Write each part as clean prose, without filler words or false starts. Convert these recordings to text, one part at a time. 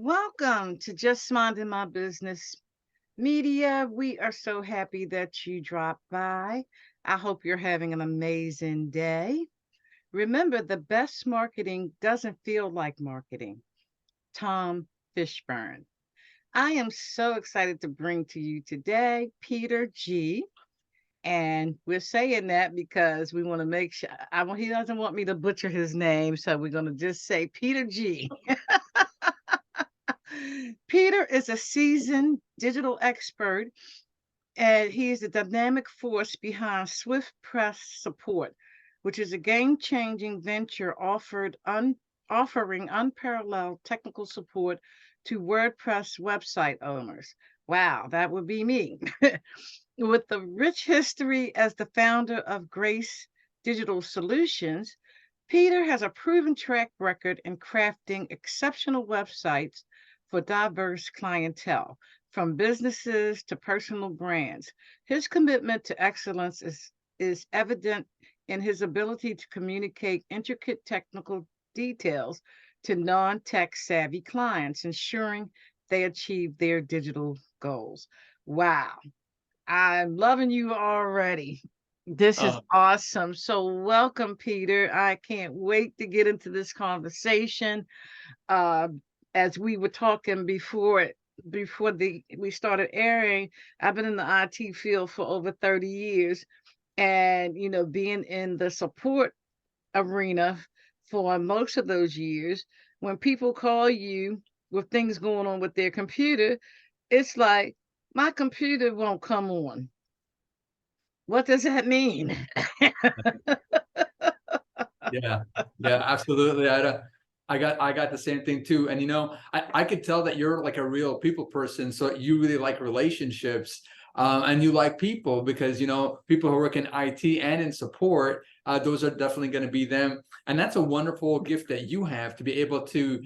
Welcome to Just Minding My Business Media. We are so happy that you dropped by. I hope you're having an amazing day. Remember, the best marketing doesn't feel like marketing. Tom Fishburne. I am so excited to bring to you today Peter G. And we're saying that because we want to make sure he doesn't want me to butcher his name. So we're going to just say Peter G. Peter is a seasoned digital expert, and he is the dynamic force behind SwiftPress Support, which is a game-changing venture offering unparalleled technical support to WordPress website owners. Wow, that would be me. With the rich history as the founder of Grace Digital Solutions, Peter has a proven track record in crafting exceptional websites for diverse clientele, from businesses to personal brands. His commitment to excellence is evident in his ability to communicate intricate technical details to non-tech savvy clients, ensuring they achieve their digital goals. Wow, I'm loving you already. This is Uh, awesome. So, welcome, Peter. I can't wait to get into this conversation. Uh, as we were talking before we started airing, I've been in the IT field for over 30 years, and being in the support arena for most of those years, when people call you with things going on with their computer, it's like my computer won't come on. What does that mean? yeah, yeah, absolutely. I got the same thing too. And I could tell that you're like a real people person. So you really like relationships, and you like people because people who work in IT and in support, those are definitely going to be them. And that's a wonderful gift that you have to be able to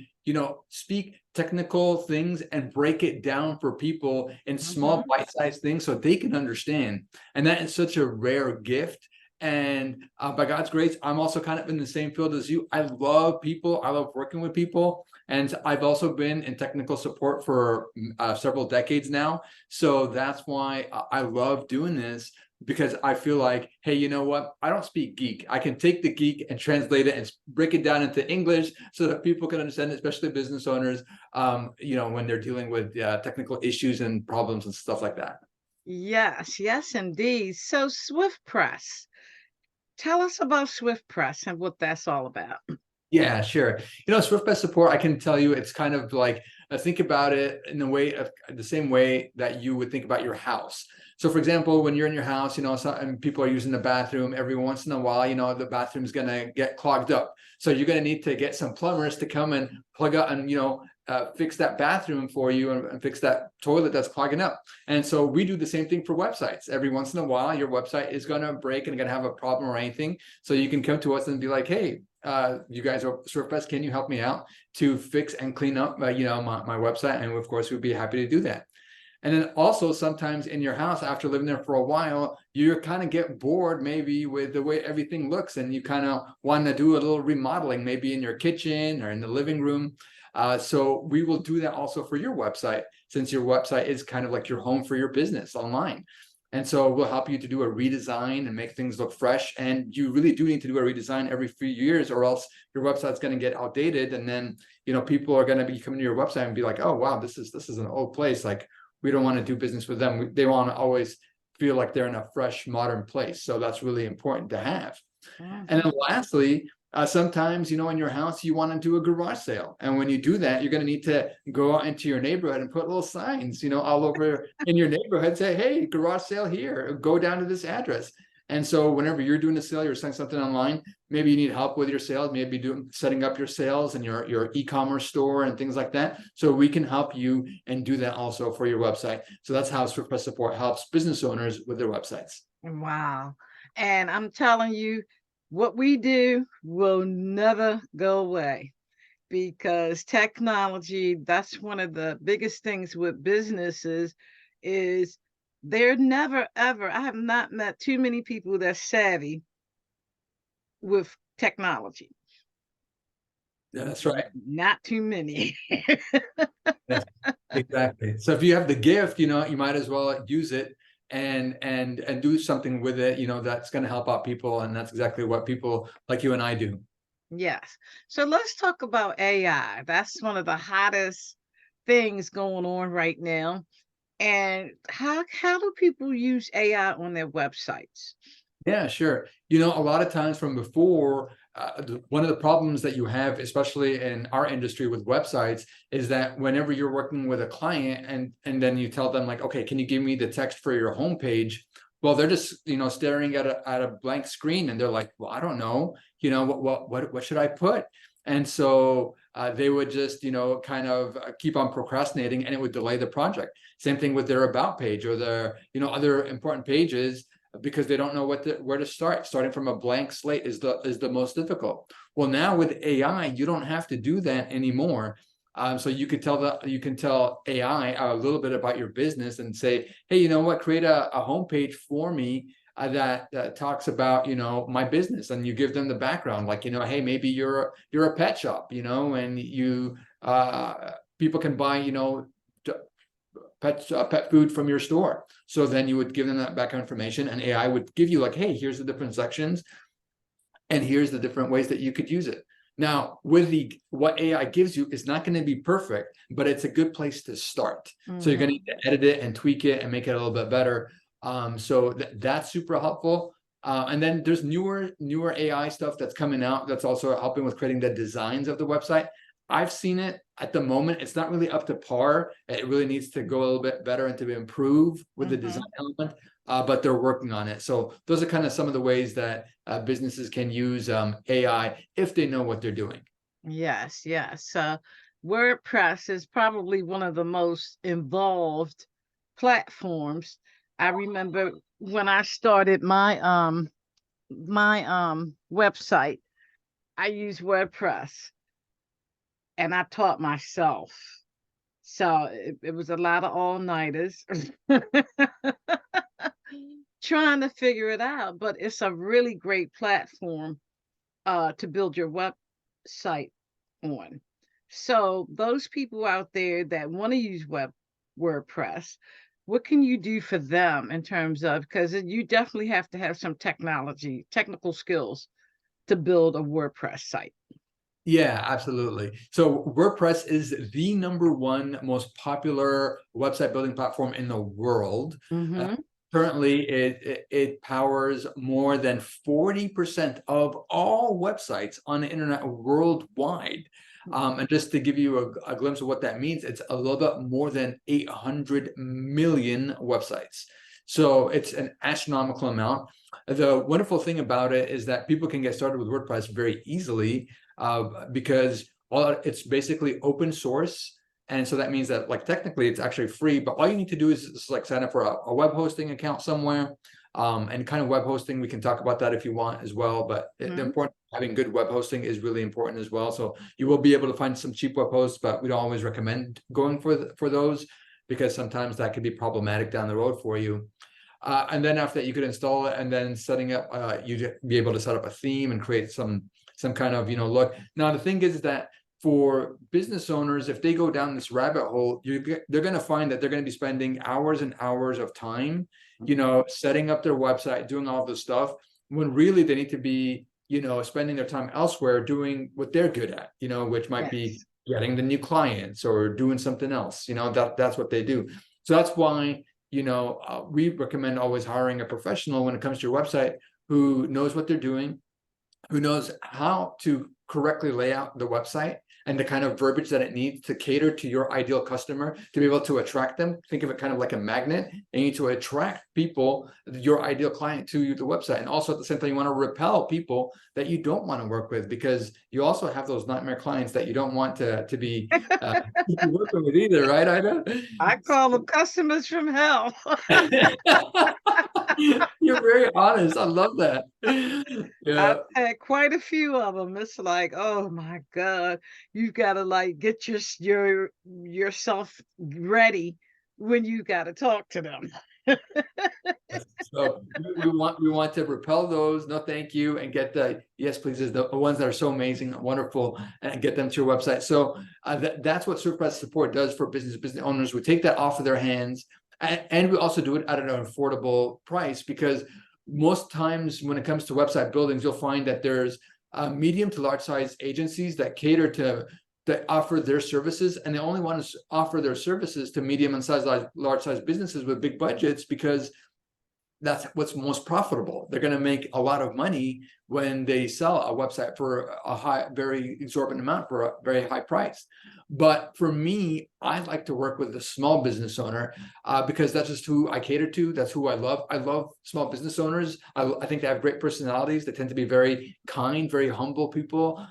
speak technical things and break it down for people in small Mhm. bite-sized things so they can understand. And that is such a rare gift. And by God's grace, I'm also kind of in the same field as you. I love people. I love working with people. And I've also been in technical support for several decades now. So that's why I love doing this, because I feel like, hey, you know what? I don't speak geek. I can take the geek and translate it and break it down into English so that people can understand it, especially business owners, when they're dealing with technical issues and problems and stuff like that. Yes, yes, indeed. So, SwiftPress. Tell us about SwiftPress and what that's all about. Yeah, sure. SwiftPress Support, I can tell you, it's kind of like, think about it in the same way that you would think about your house. So, for example, when you're in your house, and people are using the bathroom every once in a while, the bathroom's going to get clogged up. So you're going to need to get some plumbers to come and plug up and, fix that bathroom for you and fix that toilet that's clogging up. And so we do the same thing for websites. Every once in a while, your website is going to break and going to have a problem or anything. So you can come to us and be like, hey, you guys are SwiftPress, can you help me out to fix and clean up my website? And of course, we'd be happy to do that. And then also sometimes in your house, after living there for a while, you kind of get bored maybe with the way everything looks, and you kind of want to do a little remodeling, maybe in your kitchen or in the living room. So we will do that also for your website, since your website is kind of like your home for your business online. And so we'll help you to do a redesign and make things look fresh. And you really do need to do a redesign every few years, or else your website's going to get outdated. And then, people are going to be coming to your website and be like, oh, wow, this is an old place. Like, we don't want to do business with them. They want to always feel like they're in a fresh, modern place. So that's really important to have. And Mhm. then lastly, sometimes, in your house, you want to do a garage sale. And when you do that, you're going to need to go out into your neighborhood and put little signs, all over in your neighborhood, say, hey, garage sale here, go down to this address. And so whenever you're doing a sale, you're selling something online, maybe you need help with your sales, maybe setting up your sales and your e-commerce store and things like that. So we can help you and do that also for your website. So that's how SwiftPress Support helps business owners with their websites. Wow. And I'm telling you, what we do will never go away because technology, that's one of the biggest things with businesses is they're never ever, I have not met too many people that's savvy with technology. Yeah, that's right. Not too many. Exactly. So if you have the gift, you know, you might as well use it and do something with it, you know, that's going to help out people. And that's exactly what people like you and I do. Yes. So let's talk about AI. That's one of the hottest things going on right now. And how do people use AI on their websites? Yeah, sure. You know, a lot of times from before, one of the problems that you have, especially in our industry with websites, is that whenever you're working with a client and then you tell them like, okay, can you give me the text for your homepage? Well, they're just, you know, staring at a blank screen and they're like, well, I don't know, you know, what should I put? And so they would just, you know, kind of keep on procrastinating and it would delay the project. Same thing with their about page or their, you know, other important pages because they don't know where to start. Starting from a blank slate is the most difficult. Well, now with AI, you don't have to do that anymore. So you can tell AI a little bit about your business and say, hey, you know what, create a homepage for me that talks about, you know, my business, and you give them the background, like, you know, hey, maybe you're a pet shop, you know, and you people can buy, you know, pet food from your store. So then you would give them that background information, and AI would give you like, hey, here's the different sections, and here's the different ways that you could use it. Now, with what AI gives you is not going to be perfect, but it's a good place to start. So you're going to need to edit it and tweak it and make it a little bit better. So that's super helpful. And then there's newer AI stuff that's coming out that's also helping with creating the designs of the website. I've seen it at the moment. It's not really up to par. It really needs to go a little bit better and to improve with the design element, but they're working on it. So those are kind of some of the ways that businesses can use AI if they know what they're doing. Yes, yes. WordPress is probably one of the most involved platforms. I remember when I started my website, I used WordPress and I taught myself. So it was a lot of all-nighters trying to figure it out, but it's a really great platform to build your website on. So those people out there that want to use WordPress, what can you do for them in terms of, because you definitely have to have some technical skills to build a WordPress site. Yeah, absolutely. So WordPress is the #1 most popular website building platform in the world. Mm-hmm. Currently, it powers more than 40% of all websites on the internet worldwide. And just to give you a glimpse of what that means, it's a little bit more than 800 million websites. So it's an astronomical amount. The wonderful thing about it is that people can get started with WordPress very easily because it's basically open source. And so that means that, like, technically it's actually free, but all you need to do is like sign up for a web hosting account somewhere. And kind of web hosting, we can talk about that if you want as well. But the important, having good web hosting is really important as well. So you will be able to find some cheap web hosts, but we don't always recommend going for those because sometimes that could be problematic down the road for you. And then after that, you could install it, and then setting up, you'd be able to set up a theme and create some kind of, you know, look. Now, the thing is that for business owners, if they go down this rabbit hole, they're going to find that they're going to be spending hours and hours of time, you know, setting up their website, doing all this stuff, when really they need to be, you know, spending their time elsewhere doing what they're good at, you know, which might be Yes. getting the new clients or doing something else, you know, that's what they do. So that's why, you know, we recommend always hiring a professional when it comes to your website who knows what they're doing, who knows how to correctly lay out the website and the kind of verbiage that it needs to cater to your ideal customer, to be able to attract them. Think of it kind of like a magnet, and you need to attract people, your ideal client, to the website. And also at the same time, you want to repel people that you don't want to work with, because you also have those nightmare clients that you don't want to be working with either, right, Ida? I call them customers from hell. You're very honest. I love that. I've Yeah. had quite a few of them. It's like, oh my God, you've got to like get yourself ready when you got to talk to them. So we want to repel those, no thank you, and get the yes pleases, the ones that are so amazing, wonderful, and get them to your website. So that's what SwiftPress Support does for business owners. We take that off of their hands, and we also do it at an affordable price, because most times when it comes to website buildings, you'll find that there's medium to large size agencies that cater to that offer their services, and they only want to offer their services to medium and large size businesses with big budgets, because that's what's most profitable. They're going to make a lot of money when they sell a website for a very exorbitant amount for a very high price. But for me, I like to work with a small business owner because that's just who I cater to. That's who I love. I love small business owners. I think they have great personalities. They tend to be very kind, very humble people,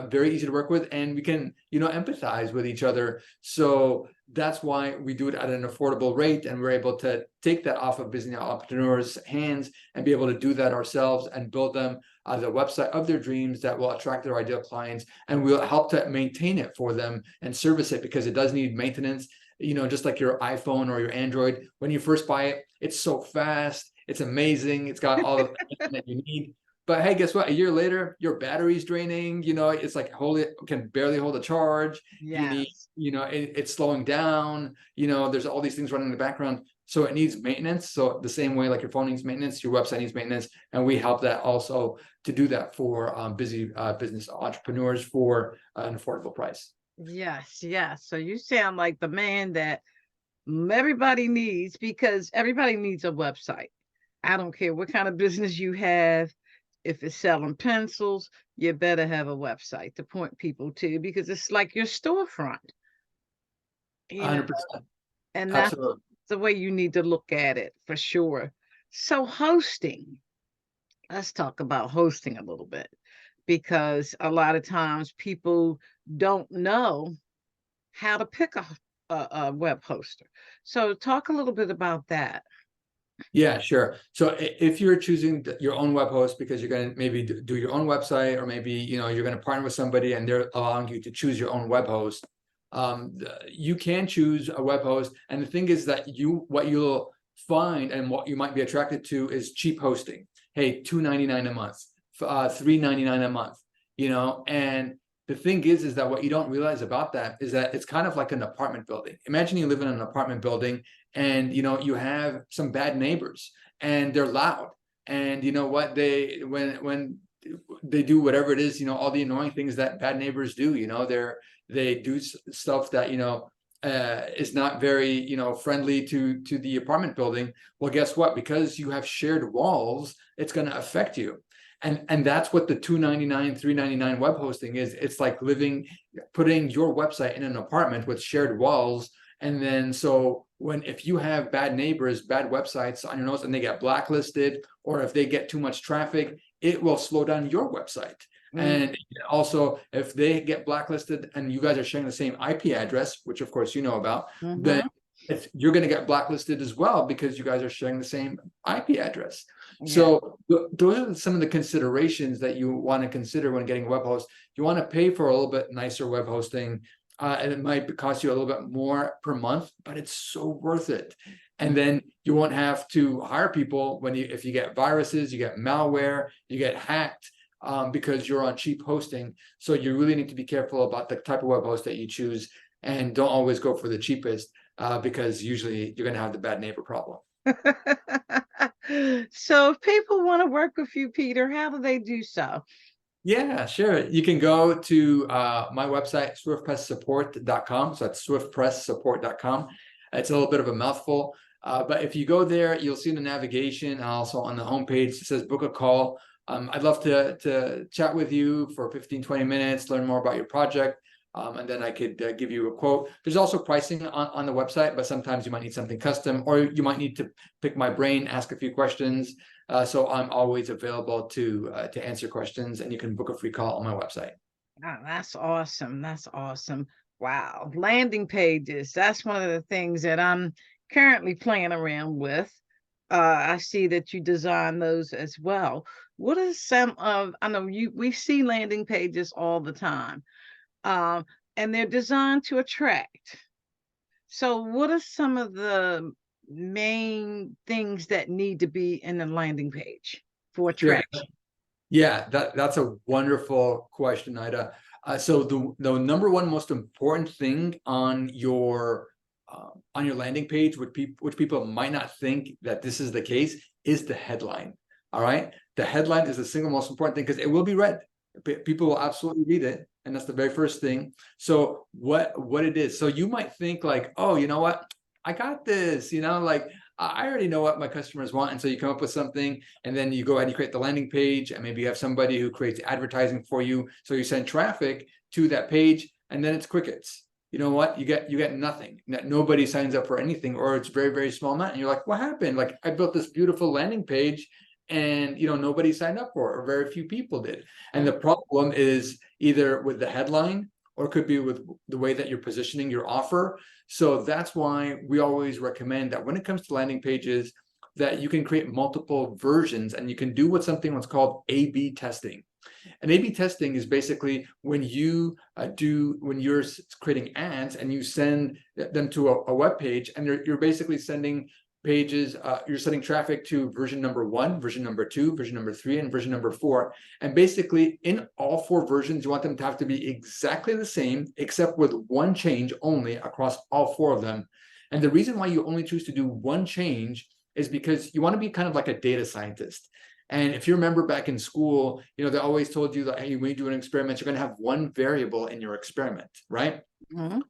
very easy to work with, and we can, empathize with each other. So that's why we do it at an affordable rate, and we're able to take that off of business entrepreneurs' hands and be able to do that ourselves and build them the website of their dreams that will attract their ideal clients, and we'll help to maintain it for them and service it, because it does need maintenance. Just like your iPhone or your Android, when you first buy it, it's so fast, it's amazing, it's got all the that you need. But hey, guess what? A year later, your battery's draining. It's like can barely hold a charge. You need, Yes. it's slowing down. There's all these things running in the background. So it needs maintenance. So the same way like your phone needs maintenance, your website needs maintenance, and we help that also to do that for busy business entrepreneurs for an affordable price. Yes, yes. So you sound like the man that everybody needs, because everybody needs a website. I don't care what kind of business you have. If it's selling pencils, you better have a website to point people to, because it's like your storefront, you know, 100%. and that's Absolutely. the way you need to look at it for sure. So hosting, let's talk about hosting a little bit, because a lot of times people don't know how to pick a web hoster. So talk a little bit about that. Yeah, sure. So if you're choosing your own web host because you're going to maybe do your own website, or maybe you're going to partner with somebody and they're allowing you to choose your own web host, you can choose a web host. And the thing is that what you'll find and what you might be attracted to is cheap hosting. Hey, $2.99 a month, $3.99 a month, and the thing is that what you don't realize about that is that it's kind of like an apartment building. Imagine you live in an apartment building and you have some bad neighbors and they're loud, and what when they do whatever it is, all the annoying things that bad neighbors do, they do stuff that is not very friendly to the apartment building. Well, guess what? Because you have shared walls, it's going to affect you. And that's what the $2.99, $3.99 web hosting is. It's like putting your website in an apartment with shared walls. And then so if you have bad neighbors, bad websites on your notes, and they get blacklisted, or if they get too much traffic, it will slow down your website. And also, if they get blacklisted and you guys are sharing the same IP address, which of course you know about, then you're going to get blacklisted as well, because you guys are sharing the same IP address. Yeah. So those are some of the considerations that you want to consider when getting a web host. You want to pay for a little bit nicer web hosting, and it might cost you a little bit more per month, but it's so worth it. And then you won't have to hire people if you get viruses, you get malware, you get hacked, because you're on cheap hosting. So you really need to be careful about the type of web host that you choose, and don't always go for the cheapest, because usually you're going to have the bad neighbor problem. So if people want to work with you, Peter, how do they do so? Yeah, sure. You can go to my website, swiftpressupport.com. So that's swiftpressupport.com. It's a little bit of a mouthful, but if you go there, you'll see the navigation. Also on the homepage, it says book a call. I'd love to chat with you for 15, 20 minutes, learn more about your project. And then I could give you a quote. There's also pricing on the website, but sometimes you might need something custom, or you might need to pick my brain, ask a few questions. So I'm always available to answer questions, and you can book a free call on my website. Oh, that's awesome. That's awesome. Wow. Landing pages. That's one of the things that I'm currently playing around with. I see that you design those as well. What are some of, I know we see landing pages all the time, and they're designed to attract. So what are some of the main things that need to be in the landing page for Sure. traction? Yeah, that's a wonderful question, Ida. So the number one most important thing on your landing page, which people might not think that this is the case, is the headline. All right, the headline is the single most important thing because it will be read. People will absolutely read it, and that's the very first thing. So what it is? So you might think like, oh, you know what? I got this. Like I already know what my customers want, and so you come up with something, and then you go ahead and you create the landing page, and maybe you have somebody who creates advertising for you. So you send traffic to that page, and then it's crickets. You know what? You get nothing. Nobody signs up for anything, or it's very, very small amount. And you're like, what happened? Like I built this beautiful landing page, and nobody signed up for it, or very few people did. And the problem is either with the headline, or it could be with the way that you're positioning your offer. So that's why we always recommend that when it comes to landing pages, that you can create multiple versions, and you can do what's called A/B testing. And A/B testing is basically when you're creating ads and you send them to a web page, and you're basically sending pages, you're sending traffic to version number 1, version number 2, version number 3, and version number 4. And basically in all 4 versions, you want them to have to be exactly the same, except with one change only across all 4 of them. And the reason why you only choose to do one change is because you want to be kind of like a data scientist. And if you remember back in school, they always told you that, hey, when you do an experiment, you're going to have one variable in your experiment, right? Mm-hmm.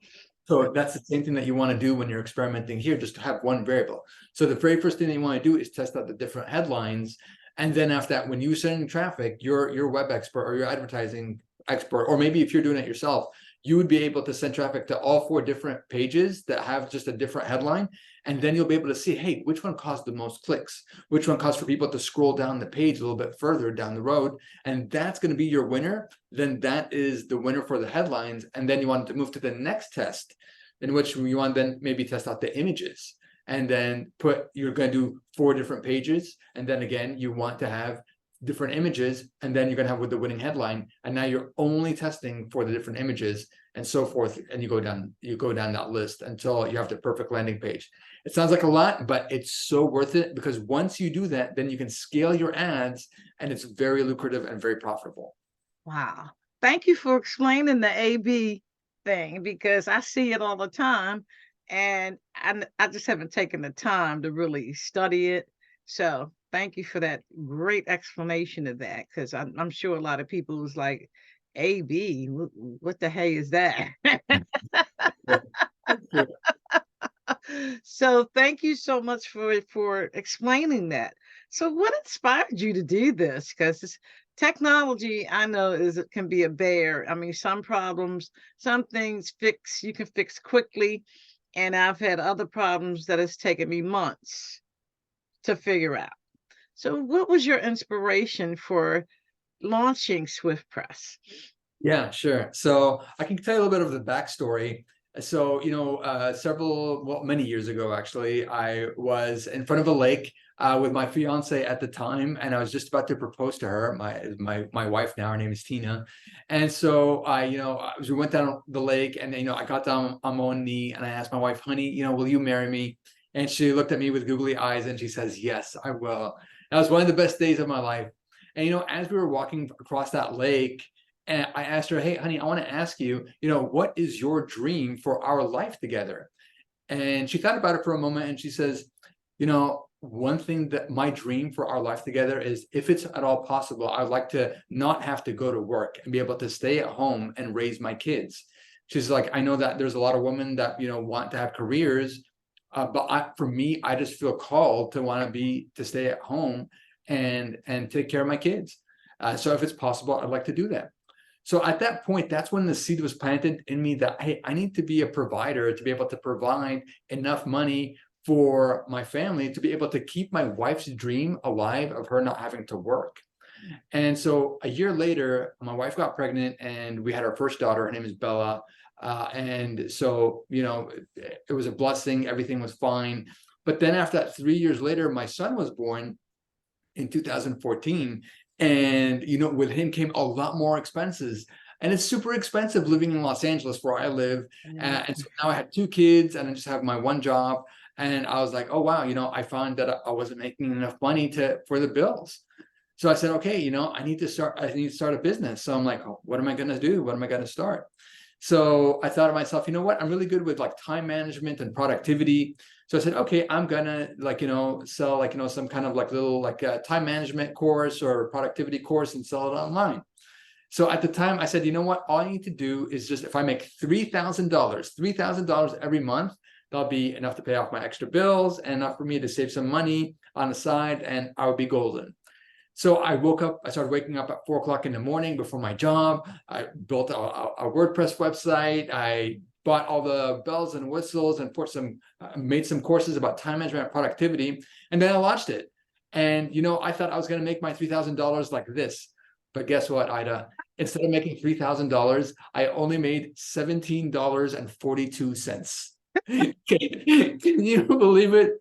So that's the same thing that you want to do when you're experimenting here, just to have one variable. So the very first thing that you want to do is test out the different headlines. And then after that, when you send traffic, your web expert or your advertising expert, or maybe if you're doing it yourself, you would be able to send traffic to all 4 different pages that have just a different headline. And then you'll be able to see, hey, which one caused the most clicks? Which one caused for people to scroll down the page a little bit further down the road? And that's going to be your winner. Then that is the winner for the headlines. And then you want to move to the next test, in which you want to then maybe test out the images. And then you're going to do 4 different pages. And then again, you want to have different images, and then you're going to have with the winning headline. And now you're only testing for the different images and so forth. And you go down that list until you have the perfect landing page. It sounds like a lot, but it's so worth it, because once you do that, then you can scale your ads, and it's very lucrative and very profitable. Wow. Thank you for explaining the A/B thing, because I see it all the time, and I just haven't taken the time to really study it. So thank you for that great explanation of that, because I'm sure a lot of people was like, A/B, what the hey is that? So thank you so much for explaining that. So what inspired you to do this? Because technology, I know, it can be a bear. I mean, some problems, some things you can fix quickly, and I've had other problems that has taken me months to figure out. So what was your inspiration for launching SwiftPress? Yeah, sure. So I can tell you a little bit of the backstory. So, many years ago, actually, I was in front of a lake with my fiance at the time, and I was just about to propose to her, my wife now. Her name is Tina. And so we went down the lake, and I got down on one knee, and I asked my wife, honey, will you marry me? And she looked at me with googly eyes, and she says, yes, I will. That was one of the best days of my life. And as we were walking across that lake, and I asked her, hey, honey, I want to ask you, what is your dream for our life together? And she thought about it for a moment, and she says, one thing that my dream for our life together is, if it's at all possible, I'd like to not have to go to work and be able to stay at home and raise my kids. She's like, I know that there's a lot of women that, want to have careers, but for me, I just feel called to stay at home and take care of my kids. So if it's possible, I'd like to do that. So at that point, that's when the seed was planted in me that, hey, I need to be a provider, to be able to provide enough money for my family to be able to keep my wife's dream alive of her not having to work. And so a year later, my wife got pregnant, and we had our first daughter. Her name is Bella. And so, it was a blessing. Everything was fine. But then after that, 3 years later, my son was born in 2014. And, with him came a lot more expenses. And it's super expensive living in Los Angeles, where I live. And so now I had 2 kids, and I just have my one job. And I was like, oh, wow, I found that I wasn't making enough money for the bills. So I said, okay, I need to start a business. So I'm like, oh, what am I going to do? What am I going to start? So I thought to myself, you know what? I'm really good with like time management and productivity. So I said, okay, I'm gonna sell some kind of like little time management course or productivity course and sell it online. So at the time I said, you know what? All I need to do is just, if I make $3,000 every month, that'll be enough to pay off my extra bills and enough for me to save some money on the side, and I would be golden. So I started waking up at 4 o'clock in the morning before my job. I built a WordPress website. I bought all the bells and whistles and made some courses about time management and productivity. And then I launched it. And, I thought I was going to make my $3,000 like this. But guess what, Ida? Instead of making $3,000, I only made $17.42. Can you believe it?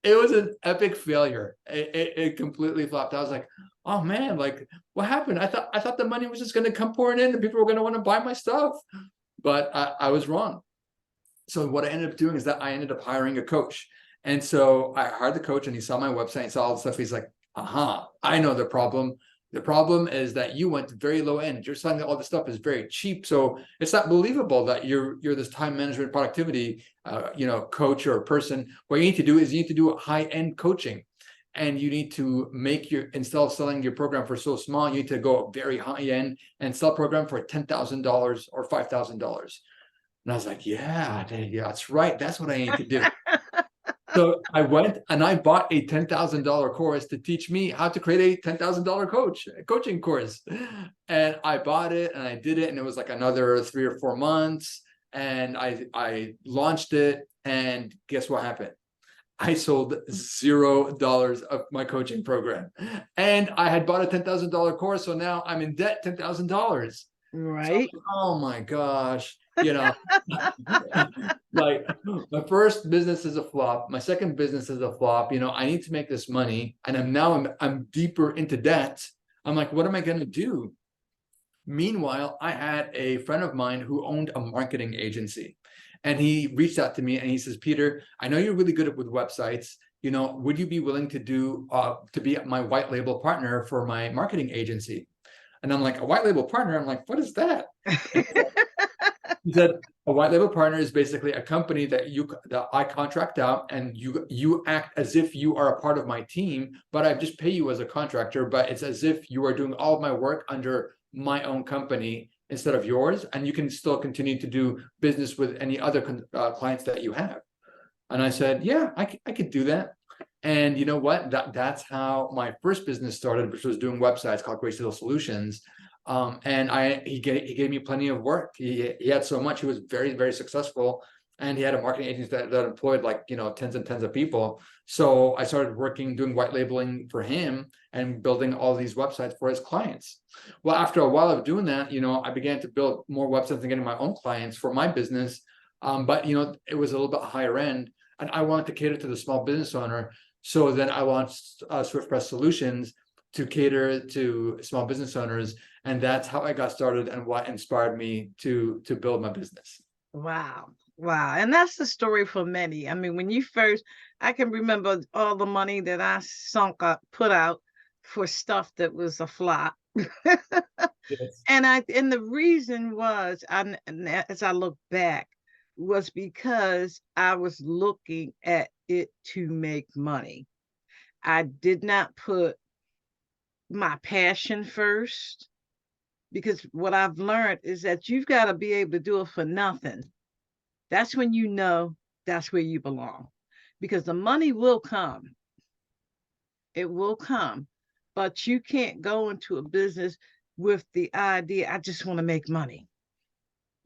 It was an epic failure. It completely flopped. I was like, oh man, like what happened? I thought the money was just going to come pouring in and people were going to want to buy my stuff, but I was wrong. So what I ended up doing is that I ended up hiring a coach. And so I hired the coach and he saw my website and saw all the stuff. He's like, I know the problem. The problem is that you went very low end. You're selling all this stuff is very cheap. So it's not believable that you're this time management productivity, coach or person. What you need to do is you need to do a high end coaching, and you need to instead of selling your program for so small, you need to go very high end and sell a program for $10,000 or $5,000. And I was like, yeah, that's right. That's what I need to do. So I went and I bought a $10,000 course to teach me how to create a $10,000 coaching course. And I bought it and I did it. And it was like another 3 or 4 months. And I launched it. And guess what happened? I sold $0 of my coaching program. And I had bought a $10,000 course. So now I'm in debt $10,000. Right. So, oh my gosh. Like my first business is a flop. My second business is a flop. I need to make this money, and I'm deeper into debt. I'm like, what am I going to do? Meanwhile, I had a friend of mine who owned a marketing agency, and he reached out to me and he says, Peter, I know you're really good with websites. Would you be willing to to be my white label partner for my marketing agency? And I'm like, a white label partner? I'm like, what is that? He said, a white label partner is basically a company that I contract out, and you act as if you are a part of my team, but I just pay you as a contractor, but it's as if you are doing all of my work under my own company instead of yours, and you can still continue to do business with any other clients that you have. And I said, yeah, I could do that. And you know what? That's how my first business started, which was doing websites called Grace Digital Solutions. And he gave me plenty of work. He had so much. He was very, very successful, and he had a marketing agency that employed tens and tens of people. So I started doing white labeling for him and building all these websites for his clients. Well, after a while of doing that, I began to build more websites and getting my own clients for my business. But it was a little bit higher end, and I wanted to cater to the small business owner. So then I launched SwiftPress Solutions to cater to small business owners. And that's how I got started and what inspired me to build my business. Wow. Wow. And that's the story for many. I mean, when you first, I can remember all the money that I put out for stuff that was a flop. Yes. And the reason was, as I look back, was because I was looking at it to make money. I did not put my passion first, because what I've learned is that you've got to be able to do it for nothing. That's when that's where you belong, because the money will come. It will come, but you can't go into a business with the idea, I just want to make money.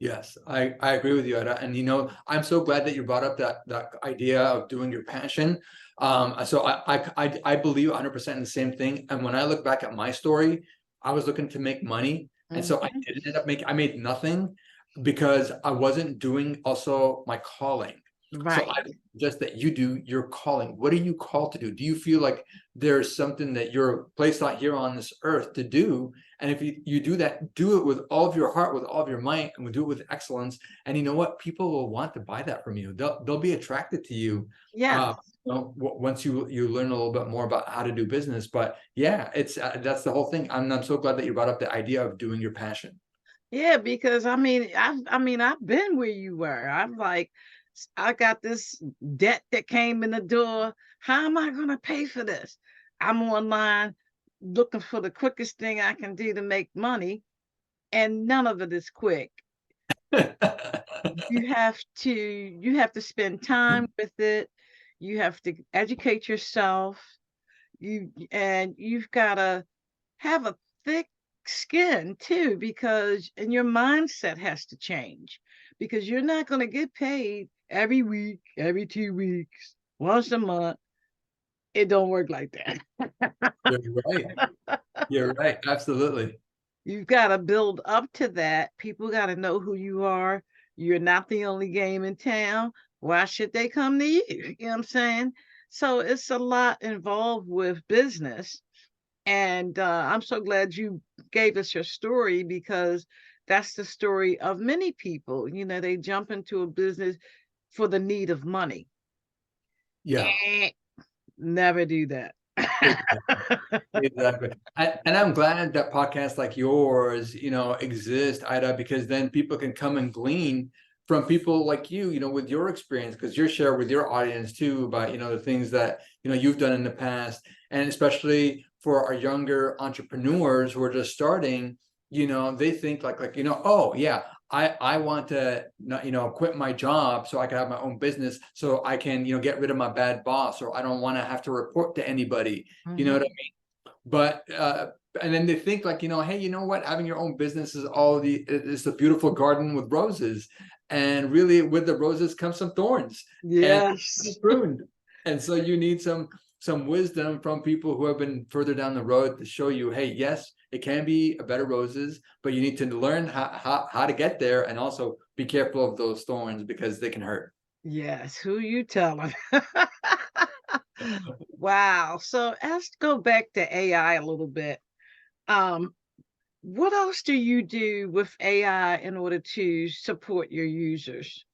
Yes, I agree with you, Ida. And I'm so glad that you brought up that idea of doing your passion. So I believe 100% in the same thing. And when I look back at my story, I was looking to make money, and so I didn't end up I made nothing because I wasn't doing also my calling. So Right. I suggest that you do your calling. What are you called to do? Do you feel like there's something that you're placed out here on this earth to do? And if you do that, do it with all of your heart, with all of your might, and do it with excellence. And you know what? People will want to buy that from you. They'll be attracted to you. Yes. Once you learn a little bit more about how to do business. But yeah, it's that's the whole thing. I'm so glad that you brought up the idea of doing your passion. Yeah, because I've been where you were. I'm like, I got this debt that came in the door. How am I gonna pay for this? I'm online looking for the quickest thing I can do to make money, and none of it is quick. You have to spend time with it. You have to educate yourself. You've got to have a thick skin too, because and your mindset has to change, because you're not going to get paid every week, every 2 weeks, once a month. It don't work like that. You're right. You're right. Absolutely. You've got to build up to that. People got to know who you are. You're not the only game in town. Why should they come to you? You know what I'm saying? So it's a lot involved with business. And I'm so glad you gave us your story, because that's the story of many people. They jump into a business for the need of money. Yeah. Eh, never do that. Exactly. And I'm glad that podcasts like yours, exist, Ida, because then people can come and glean from people like you, with your experience, because you're sharing with your audience too about, the things that, you've done in the past. And especially for our younger entrepreneurs who are just starting, they think oh yeah, I want to quit my job so I can have my own business, so I can, get rid of my bad boss, or I don't want to have to report to anybody. You know Mhm. what I mean? But and then they think hey, you know what? Having your own business is a beautiful garden with roses, and really with the roses come some thorns and Yes. pruned. And so you need some wisdom from people who have been further down the road to show you, hey, yes, it can be a better roses, but you need to learn how to get there, and also be careful of those thorns because they can hurt. Yes. Who you telling? Wow. So let's go back to AI a little bit. Um, what else do you do with AI in order to support your users?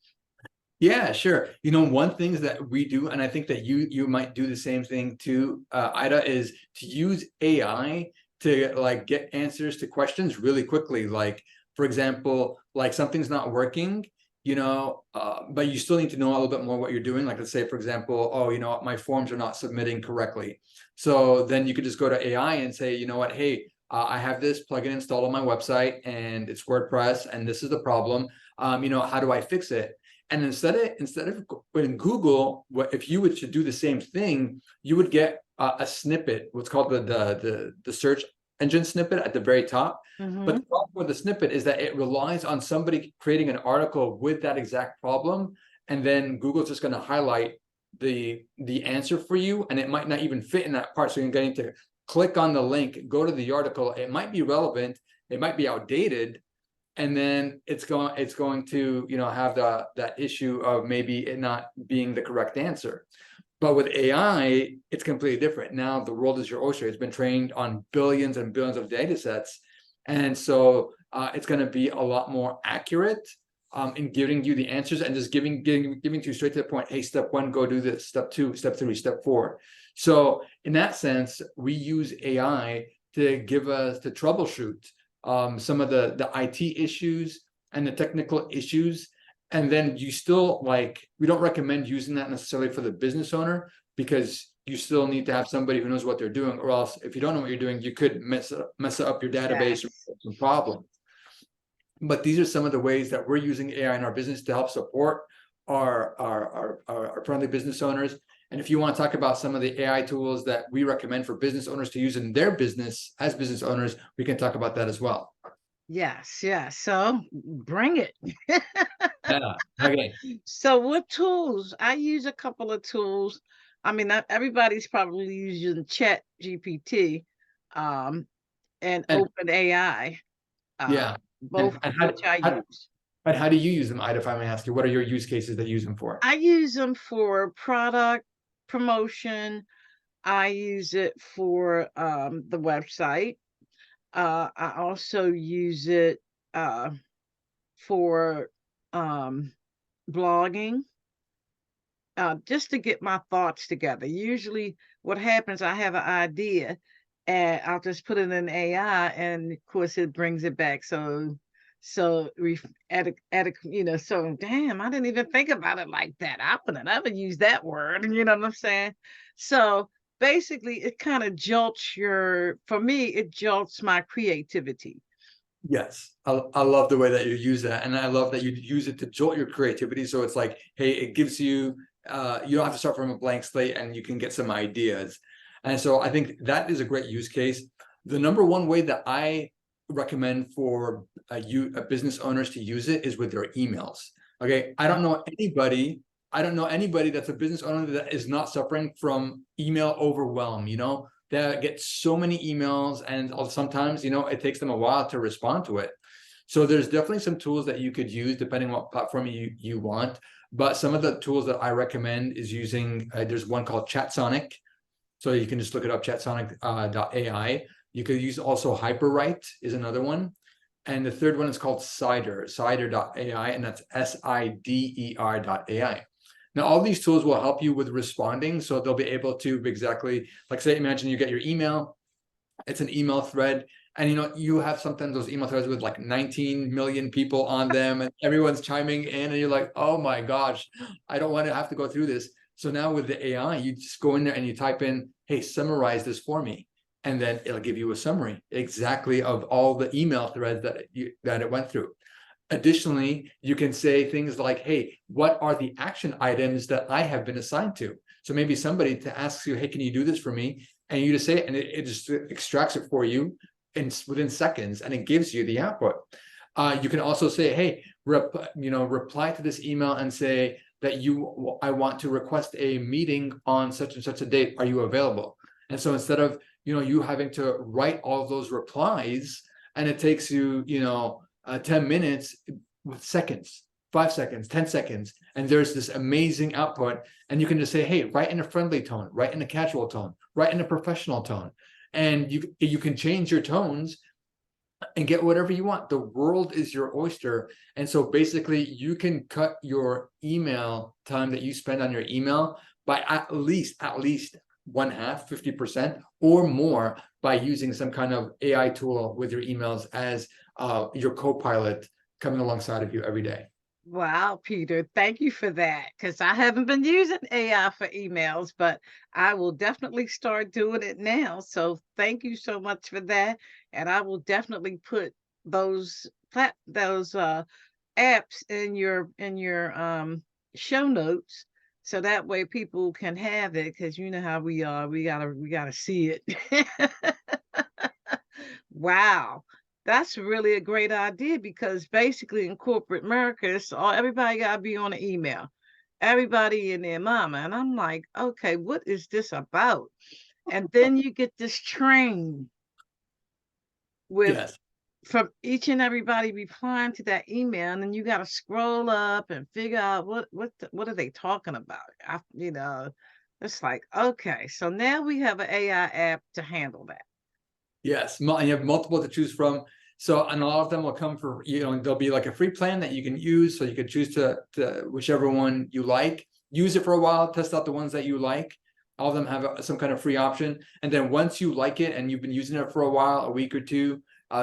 Yeah, sure. One things that we do, and I think that you might do the same thing too, Ida, is to use AI to get answers to questions really quickly. Like, for example, like something's not working, but you still need to know a little bit more what you're doing. Like, let's say, for example, oh, my forms are not submitting correctly. So then you could just go to AI and say, you know what, hey, I have this plugin installed on my website and it's WordPress, and this is the problem. How do I fix it? And instead of in Google, if you were to do the same thing, you would get a snippet, what's called the search engine snippet at the very top. But the Mhm. problem with the snippet is that it relies on somebody creating an article with that exact problem, and then Google's just going to highlight the answer for you, and it might not even fit in that part. So you're going to click on the link, go to the article. It might be relevant, it might be outdated, and then it's going to have that issue of maybe it not being the correct answer. But with AI, it's completely different. Now the world is your oyster. It's been trained on billions and billions of data sets, and so it's going to be a lot more accurate in giving you the answers, and just giving to you straight to the point. Hey, step one, go do this. Step two, step three, step four. So in that sense, we use AI to give us to troubleshoot some of the IT issues and the technical issues. And then you still we don't recommend using that necessarily for the business owner, because you still need to have somebody who knows what they're doing, or else if you don't know what you're doing, you could mess up your database, or Yes. some problem. But these are some of the ways that we're using AI in our business to help support our friendly business owners. And if you want to talk about some of the AI tools that we recommend for business owners to use in their business as business owners, we can talk about that as well. Yes. Yes. So bring it. Yeah. Okay. So what tools? I use a couple of tools. I mean, not everybody's probably using Chat GPT, um, and And Open AI, yeah. both of And which I how use. And how do you use them, Ida, if I may ask you? What are your use cases that you use them for? I use them for product promotion. I use it for the website. I also use it for blogging, just to get my thoughts together. Usually, what happens, I have an idea, and I'll just put it in AI, and of course, it brings it back. So so damn, I didn't even think about it like that. I wouldn't ever use that word. You know what I'm saying? So basically, it kind of jolts for me, it jolts my creativity. Yes, I love the way that you use that, and I love that you use it to jolt your creativity. So it's like, hey, it gives you, you don't have to start from a blank slate, and you can get some ideas. And so I think that is a great use case. The number one way that I recommend for business owners to use it is with their emails. Okay, I don't know anybody that's a business owner that is not suffering from email overwhelm. That get so many emails, and sometimes, it takes them a while to respond to it. So there's definitely some tools that you could use depending on what platform you want. But some of the tools that I recommend is using, there's one called ChatSonic. So you can just look it up, chatsonic.ai. You could use also Hyperwrite is another one. And the third one is called cider.ai, and that's SIDER.ai. Now, all these tools will help you with responding. So they'll be able to exactly, like, say, imagine you get your email, it's an email thread, and you have sometimes those email threads with like 19 million people on them, and everyone's chiming in, and you're like, oh my gosh, I don't want to have to go through this. So now with the AI, you just go in there and you type in, hey, summarize this for me. And then it'll give you a summary exactly of all the email threads that it went through. Additionally, you can say things like, hey, what are the action items that I have been assigned to? So maybe somebody asks you, hey, can you do this for me? And you just say it, and it just extracts it for you within seconds, and it gives you the output. You can also say, hey, reply to this email and say that I want to request a meeting on such and such a date. Are you available? And so instead of, you having to write all those replies, and it takes you, 10 minutes with seconds, 5 seconds, 10 seconds, and there's this amazing output. And you can just say, hey, write in a friendly tone, write in a casual tone, write in a professional tone. And you can change your tones and get whatever you want. The world is your oyster. And so basically you can cut your email time that you spend on your email by at least 50% or more, by using some kind of AI tool with your emails as your co-pilot coming alongside of you every day. Wow, Peter, thank you for that. Because I haven't been using AI for emails, but I will definitely start doing it now. So thank you so much for that. And I will definitely put those apps in your show notes, so that way people can have it, because you know how we are. We gotta see it. Wow. That's really a great idea, because basically in corporate America, everybody got to be on an email. Everybody and their mama. And I'm like, okay, what is this about? And then you get this train with Yes. from each and everybody replying to that email, and then you got to scroll up and figure out what are they talking about. It's like, okay, so now we have an AI app to handle that. Yes, and you have multiple to choose from. So, and a lot of them will come for, there'll be like a free plan that you can use. So you can choose to whichever one you like, use it for a while, test out the ones that you like. All of them have some kind of free option. And then once you like it and you've been using it for a while, a week or two,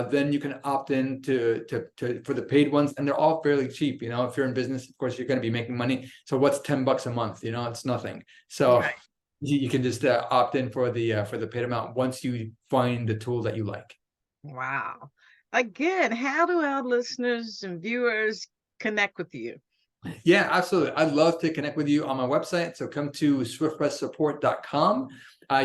then you can opt in for the paid ones, and they're all fairly cheap. If you're in business, of course, you're going to be making money. So what's $10 a month? It's nothing. So Right. you can just opt in for the paid amount once you find the tool that you like. Wow. Again, how do our listeners and viewers connect with you? Yeah, absolutely. I'd love to connect with you on my website. So come to SwiftPressSupport.com.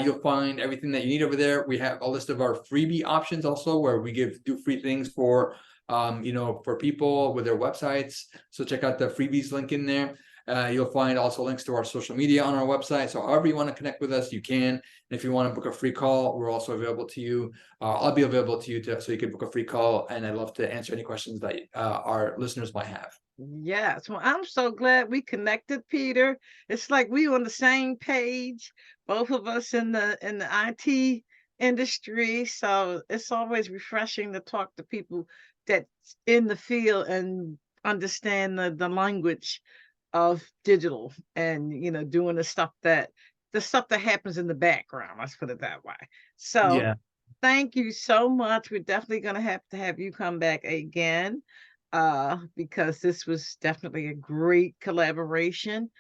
You'll find everything that you need over there. We have a list of our freebie options also, where we do free things for for people with their websites. So check out the freebies link in there. You'll find also links to our social media on our website. So however you want to connect with us, you can. And if you want to book a free call, we're also available to you. I'll be available to you so you can book a free call. And I'd love to answer any questions that our listeners might have. Yes. Well, I'm so glad we connected, Peter. It's like we on the same page, both of us in the IT industry. So it's always refreshing to talk to people that's in the field and understand the language of digital and doing the stuff that happens in the background. Let's put it that way. So Yeah. thank you so much. We're definitely going to have you come back again because this was definitely a great collaboration.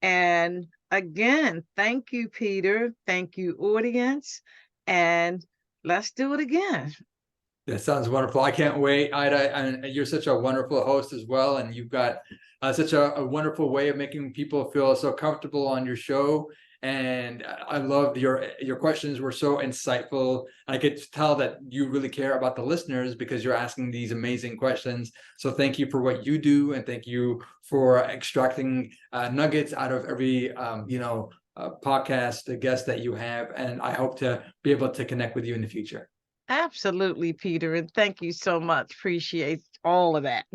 And again, thank you, Peter. Thank you, audience. And let's do it again. That sounds wonderful. I can't wait, Ida. And you're such a wonderful host as well. And you've got such a wonderful way of making people feel so comfortable on your show. And I loved your questions were so insightful. I could tell that you really care about the listeners because you're asking these amazing questions. So thank you for what you do, and thank you for extracting nuggets out of every podcast guest that you have. And I hope to be able to connect with you in the future. Absolutely, Peter. And thank you so much. Appreciate all of that.